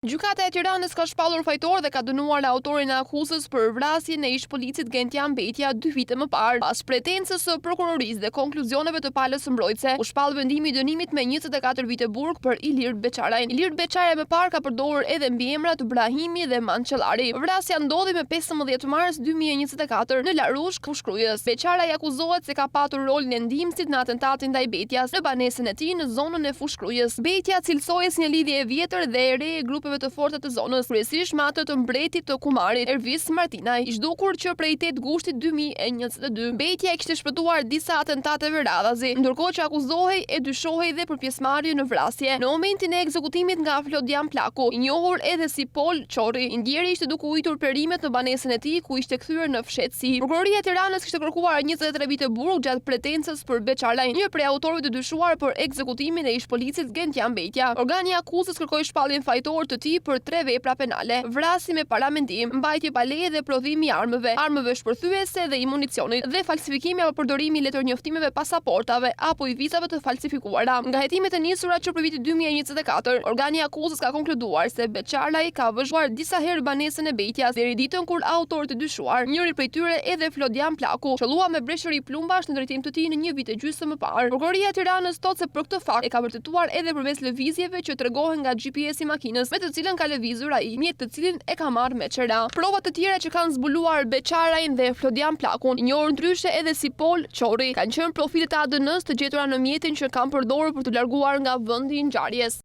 Gjykata e Tiranës ka shpallur fajtor dhe ka dënuar autorin e akuzës për vrasjen e ish policit Gentian Betja 2 vite më parë. Pas pretencës së prokurorisë dhe konkluzioneve të palës së mbrojtëse, u shpall vendimi i dënimit me 24 vite burg për Ilir Beçarajin. Ilir Beçaraja më parë ka përdorur edhe mbiemrat Brahimi dhe Mançellari. Vrasja ndodhi me 15 mars 2024 në Larush, Fushkrujës. Beçaraj akuzohet se ka patur rolin e ndihmësit në atentatin ndaj Betjas në banesën e tij në zonën e Fushkrujës. Betja cilësohej si një lidhje e vjetër dhe e re e grupeve të forta të zonës, kryesisht me atë të mbretit të Kumarit, Ervis Martinaj, i zhdukur që prej 8 gushtit 2022. Betja e kishte shpëtuar disa atentateve radhazi, ndërkohë që akuzohej e dyshohej dhe për pjesëmarrje në vrasje. Në momentin e ekzekutimit nga Flodian Plaku, i njohur edhe si Pol Çorri, i ndjeri ishte duke ujtur perimet në banesën e tij ku ishte kthyer në fshehtësi. Prokuroria e Tiranës kishte kërkuar 23 vite burg gjatë pretencës për Beçarajin, një prej autorëve të dyshuar për ekzekutimin e ish policit Gentian Betja. Organi i akuzës kërkoi shpalljen fajtor të tij për 3 vepra penale: vrasje me paramendim, mbajtje pa leje dhe prodhim i armëve shpërthyese dhe i municionit, dhe falsifikimi apo përdorimi i letërnjoftimeve pasaportave apo i vizave të falsifikuara. Nga hetimet e nisura që për vitin 2024, organi i akuzës ka konkluduar se Beçaraj ka vëzhguar disa herë banesën e Betjas deri ditën kur autorët e dyshuar, njëri prej tyre edhe Flodian Plaku, qëllua me breshëri plumbash në drejtim të tij në 1 vit e gjysmë më parë. Prokuroria e Tiranës thotë se për këtë fakt e ka vërtetuar edhe përmes lëvizjeve që tregohen nga GPS-i makinës me të cilën ka lëvizur ai, mjet të cilin e ka marrë me qera. Provat të tjera që kanë zbuluar Beçarajin dhe Flodian Plakun, i njohur ndryshe edhe si Pol Çorri, kanë qenë profilet e ADN-s të gjetura në mjetin që kanë përdorur për të larguar nga vendi i ngjarjes.